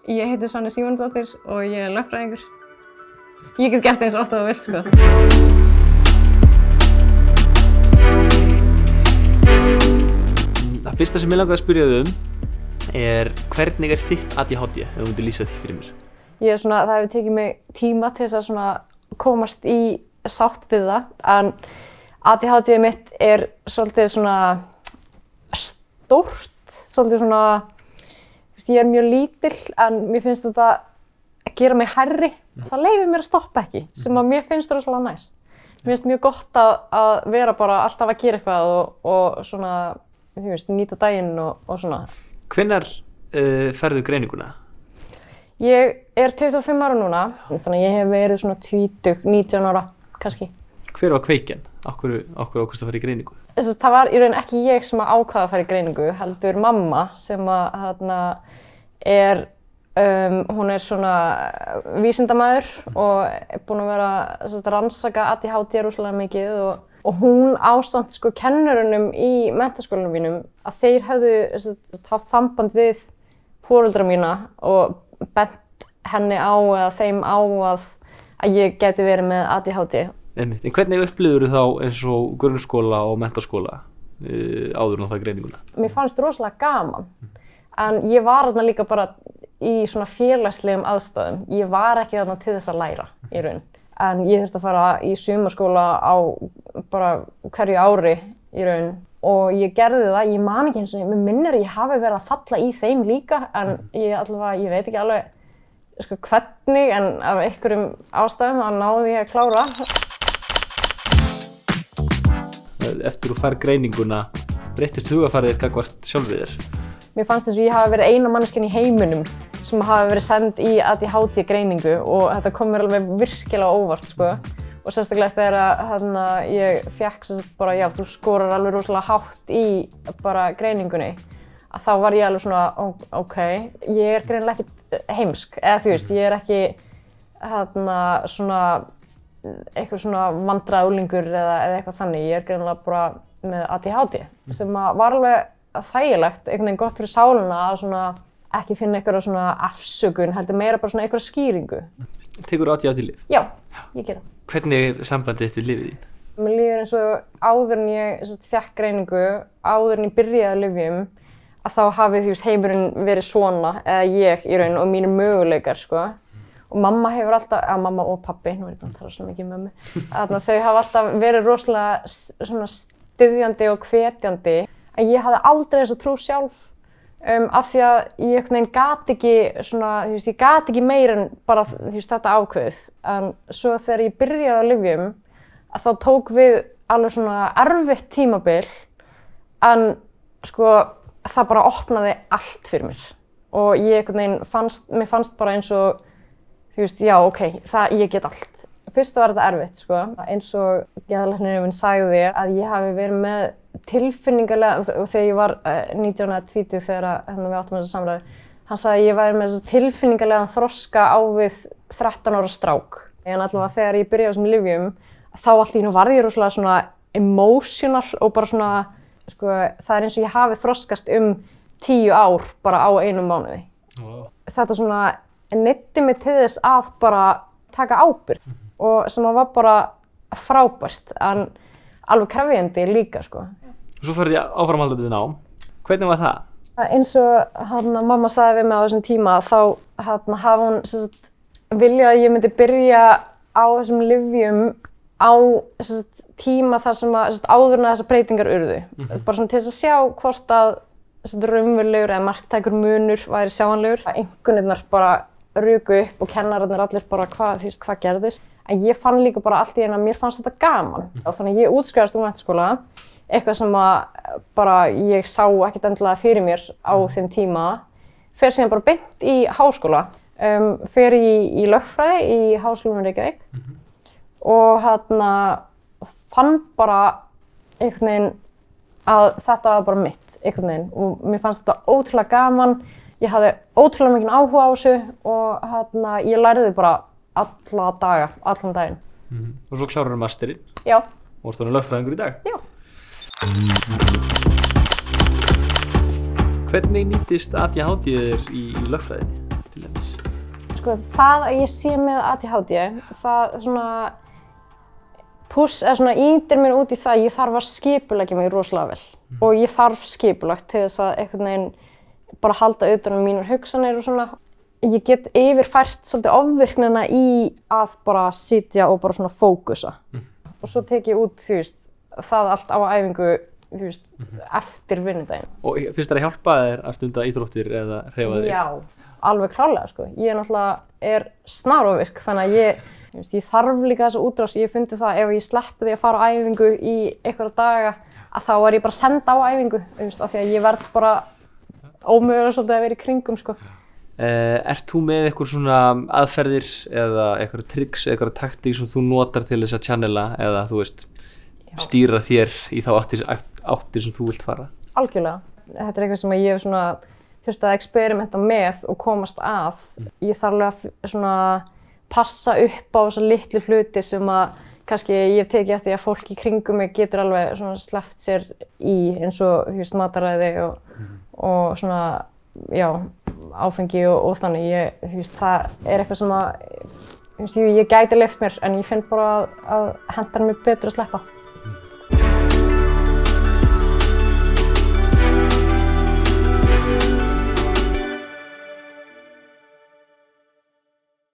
Ég heiti Svanni Símonardóttir og ég lögfræðingur. Ég get gert eins ofta þú vilt, sko. Það fyrsta sem ég langaði að spyrja þig hvernig þitt ADHD, ef þú myndir lýsa því fyrir mér? Það hefur tekið mig tíma til þess að komast í sátt við það, en ADHD mitt svolítið stórt, svolítið ég mjög lítil en mér finnst þetta að gera mig hærri. Það leyfir mér að stoppa ekki, sem að mér finnst rosalega næs. Mér finnst mjög gott að vera bara alltaf að gera eitthvað og nýta daginn og svona. Hvenær ferðu greininguna? Ég 25 ára núna, þannig að ég hef verið 20, 19 ára kannski. Hver var kveikjan? Okkur ákvaðstu að fara í greiningu? Það var í raun ekki ég sem ákvað að fara í greiningu, heldur mamma sem hún svona vísindamaður og búin að vera rannsaka ADHD rosalega mikið og hún ásamt kennurunum í menntaskólanum mínum að þeir höfðu haft samband við foreldra mína og bent henni á eða þeim á að ég gæti verið með ADHD. En hvernig upplifðirðu þá eins og grunnskóla og menntaskóla áður en það greininguna? Mér fannst rosalega gaman, en ég var þarna líka bara í svona félagslegum aðstæðum. Ég var ekki þarna til þess að læra í raun. En ég þurfti að fara í sumarskóla á bara hverju ári í raun og ég gerði það. Ég man ekki eins og mér minnir ég hafi verið að falla í þeim líka, en ég veit ekki alveg hvernig, en af einhverjum ástæðum að náði ég að klára. Eftir þú fær greininguna, breyttist hugarfarið gagnvart sjálfri þér? Mér fannst eins og ég hafi verið eina manneskjan í heiminum sem hafi verið send í ADHD greiningu og þetta kom mér alveg virkilega óvart, sko. Og sérstaklega þegar ég fékk bara, já, þú skorar alveg rosalega hátt í bara greiningunni, að þá var ég alveg svona, ok, ég greinilega ekki heimsk, eða þú veist, ég ekki eitthvað svona vandræðaúlingur eða eitthvað þannig. Ég greinilega bara með ADHD sem var alveg þægilegt, einhvern veginn gott fyrir sálina að ekki finna eitthvað svona afsökun, heldur meira bara svona eitthvað skýringu. Tekur ADHD-lyf? Já, ég gera. Hvernig sambandið þitt við lyfið þín? Mér líður eins og áður en ég fékk greiningu, áður en ég byrjaði að lyfjum, að þá hafi heimurinn verið svona, eða ég í raun og mínir möguleikar, sko. Og mamma hefur alltaf, mamma og pabbi, nú ég búin að tala svo mikið um mömmu, þau hafa alltaf verið rosalega svona styðjandi og hvetjandi. En ég hafði aldrei þessa trú sjálf, af því að ég gat ekki ég gat ekki meira en bara þetta ákveðið. En svo þegar ég byrjaði að lyfjum, að þá tók við alveg svona erfitt tímabil, en það bara opnaði allt fyrir mér. Og ég mér fannst bara eins og já, ok, ég get allt. Fyrst var þetta erfitt, sko. Eins og geðlæknirinn minn sagði að ég hafi verið með tilfinningalega, og þegar ég var 19 eða 20 þegar við áttum þessa samræðu, hann sagði að ég væri með þessa tilfinningalega þroska á við 13 ára strák. En allavega þegar ég byrjaði á þessum lyfjum, þá allt í einu varð ég rosalega svona emotional og bara svona, það eins og ég hafi þroskast 10 ár bara á einum mánuði. Wow. Þetta svona neyddi mig til þess að bara taka ábyrgð og sem var bara frábært, en alveg krefjandi líka, sko. Og svo ferði ég áframhaldandi nám. Hvernig var það? Eins og mamma sagði við mig á þessum tíma, þá hafi hún viljað að ég myndi byrja á þessum lyfjum á tíma þar sem áður en þessar breytingar urðu. Bara svona til þess að sjá hvort að raunverulegur eða marktækur munur væri sjáanlegur. Einkunnirnar bara ruku upp og kennararnir allir bara hvað gerðist. En ég fann líka bara allt í einu að mér fannst þetta gaman. Og þannig að ég útskrifaðist úr menntaskóla, eitthvað sem bara ég sá ekkert endilega fyrir mér á þeim tíma. Fer síðan bara beint í háskóla, fer í lögfræði í Háskólanum Reykjavík og fann bara einhvern veginn að þetta var bara mitt. Og mér fannst þetta ótrúlega gaman, ég hafði ótrúlega mikinn áhuga á þessu og ég lærði bara alla daga, allan daginn. Og svo klárar masterinn? Já. Og ertu lögfræðingur í dag? Já. Hvernig nýtist ADHD þér í lögfræðinni til dæmis? Sko, það að ég sé með ADHD, það svona eða svona ýtir mér út í það að ég þarf að skipuleggja mig rosalega vel. Og ég þarf skipulagt til þess að einhvern veginn bara halda utan mínar hugsanir og svona. Ég get yfirfært svolítið ofvirknina í að bara sitja og bara svona fókusa. Og svo tek ég út, þú veist, það allt á æfingu, þú veist, eftir vinnudaginn. Og finnst þér að hjálpa þér að stunda íþróttir eða hreyfa þig? Já, alveg klárlega, sko. Ég náttúrulega snarovirk, þannig að ég þarf líka þessa útrás. Ég fundi það ef ég sleppi því að fara á æfingu í einhverja daga, að þá er ég bara send á æfingu, þú veist, af því að ég verð bara ómögulega svolítið að vera í kringum, sko. Ert þú með eitthvað svona aðferðir eða eitthvað tricks, eitthvað taktík sem þú notar til þess að channela eða þú veist, stýra þér í þá áttir sem þú vilt fara? Algjörlega. Þetta er eitthvað sem ég hef svona þurft að experimenta með og komast að. Ég þarf alveg að svona passa upp á þessa litlu hluti sem að kannski ég hef tekið eftir að fólk í kringum mig getur alveg svona sleppt sér í eins og þú veist mataræði og svona, já, áfengi og þannig. Þú veist, það er eitthvað sem að, þú veist, ég gæti leyft mér en ég finn bara að hentar mér betur að sleppa.